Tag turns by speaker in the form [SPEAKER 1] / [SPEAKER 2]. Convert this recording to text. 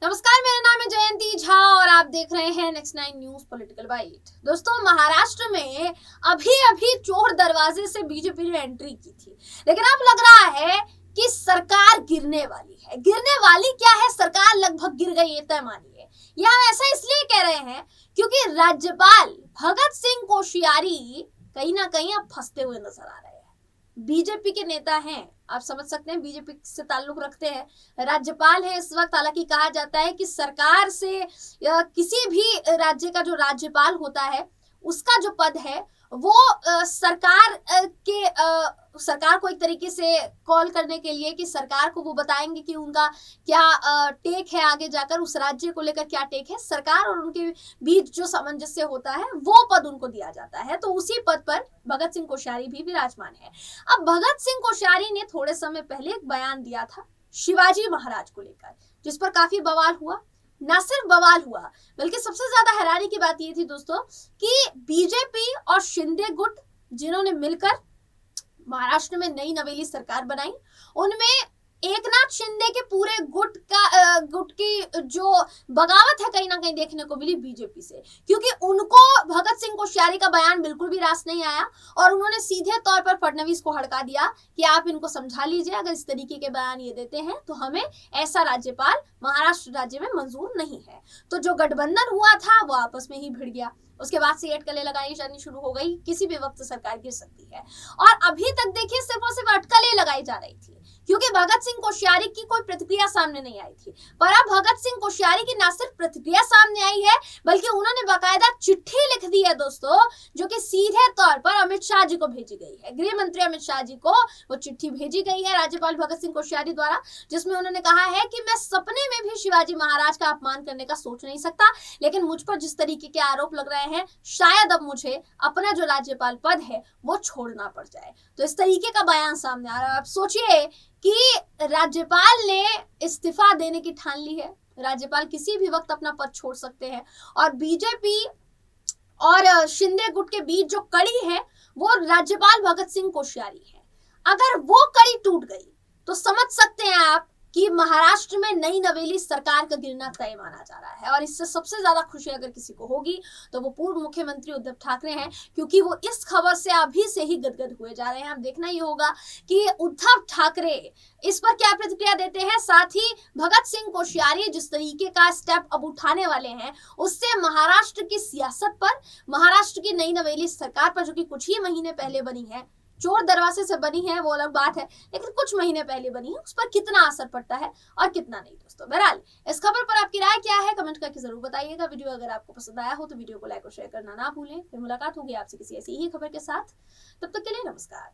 [SPEAKER 1] नमस्कार, मेरा नाम है जयंती झा और आप देख रहे हैं नेक्स्ट 9 न्यूज पॉलिटिकल बाइट। दोस्तों, महाराष्ट्र में अभी अभी चोर दरवाजे से बीजेपी ने एंट्री की थी, लेकिन अब लग रहा है कि सरकार गिरने वाली है। गिरने वाली क्या है, सरकार लगभग गिर गई, ये तय मानिए। यह हम ऐसा इसलिए कह रहे हैं क्योंकि राज्यपाल भगत सिंह कोश्यारी कहीं ना कहीं अब फंसते हुए नजर आ रहे हैं। बीजेपी के नेता हैं, आप समझ सकते हैं, बीजेपी से ताल्लुक रखते हैं, राज्यपाल है इस वक्त। हालांकि कहा जाता है कि सरकार से या किसी भी राज्य का जो राज्यपाल होता है उसका जो पद है वो सरकार को एक तरीके से कॉल करने के लिए कि सरकार को वो बताएंगे कि उनका क्या टेक है, आगे जाकर उस राज्य को लेकर क्या टेक है। सरकार और उनके बीच जो सामंजस्य होता है वो पद उनको दिया जाता है, तो उसी पद पर भगत सिंह कोश्यारी भी विराजमान है। अब भगत सिंह कोश्यारी ने थोड़े समय पहले एक बयान दिया था शिवाजी महाराज को लेकर, जिस पर काफी बवाल हुआ। ना सिर्फ बवाल हुआ, बल्कि सबसे ज्यादा हैरानी की बात यह थी दोस्तों कि बीजेपी और शिंदे गुट, जिन्होंने मिलकर महाराष्ट्र में नई नवेली सरकार बनाई, उनमें एकनाथ शिंदे के पूरे गुट की जो बगावत है कहीं ना कहीं देखने को मिली बीजेपी से, क्योंकि उनको भगत सिंह कोश्यारी का बयान बिल्कुल भी रास नहीं आया और उन्होंने सीधे तौर पर फडणवीस को हड़का दिया कि आप इनको समझा लीजिए, अगर इस तरीके के बयान ये देते हैं तो हमें ऐसा राज्यपाल महाराष्ट्र राज्य में मंजूर नहीं है। तो जो गठबंधन हुआ था वो आपस में ही भिड़ गया। उसके बाद से अटकलें लगाई जानी शुरू हो गई, किसी भी वक्त सरकार गिर सकती है। और अभी तक देखिए सिर्फ और सिर्फ अटकलें लगाई जा रही थी क्योंकि भगत सिंह कोश्यारी की कोई प्रतिक्रिया सामने नहीं आई थी। पर अब भगत सिंह कोश्यारी की ना सिर्फ प्रतिक्रिया सामने आई है, बल्कि उन्होंने बाकायदा चिट्ठी लिख दी है दोस्तों, जो कि सीधे तौर पर अमित शाह जी को भेजी गई है। गृह मंत्री अमित शाह जी को वो चिट्ठी भेजी गई है राज्यपाल भगत सिंह कोश्यारी द्वारा, जिसमें उन्होंने कहा है कि मैं सपने में भी शिवाजी महाराज का अपमान करने का सोच नहीं सकता, लेकिन मुझ पर जिस तरीके के आरोप लग रहे हैं, शायद अब मुझे अपना जो राज्यपाल पद है वो छोड़ना पड़ जाए। तो इस तरीके का बयान सामने आ रहा है। आप सोचिए कि राज्यपाल ने इस्तीफा देने की ठान ली है। राज्यपाल किसी भी वक्त अपना पद छोड़ सकते हैं और बीजेपी और शिंदे गुट के बीच जो कड़ी है वो राज्यपाल भगत सिंह कोश्यारी है। अगर वो कड़ी टूट गई तो समझ सकते हैं आप कि महाराष्ट्र में नई नवेली सरकार का गिरना तय माना जा रहा है। और इससे सबसे ज्यादा खुशी अगर किसी को होगी तो वो पूर्व मुख्यमंत्री उद्धव ठाकरे हैं, क्योंकि वो इस खबर से अभी से ही गदगद हुए जा रहे हैं। अब देखना ही होगा कि उद्धव ठाकरे इस पर क्या प्रतिक्रिया देते हैं। साथ ही भगत सिंह कोश्यारी जिस तरीके का स्टेप अब उठाने वाले हैं, उससे महाराष्ट्र की सियासत पर, महाराष्ट्र की नई नवेली सरकार पर, जो कि कुछ ही महीने पहले बनी है, चोर दरवाजे से बनी है वो अलग बात है, लेकिन कुछ महीने पहले बनी है, उस पर कितना असर पड़ता है और कितना नहीं। दोस्तों, बहरहाल इस खबर पर आपकी राय क्या है, कमेंट करके जरूर बताइएगा। वीडियो अगर आपको पसंद आया हो तो वीडियो को लाइक और शेयर करना ना भूलें। फिर मुलाकात होगी आपसे किसी ऐसी ही खबर के साथ। तब तक के लिए नमस्कार।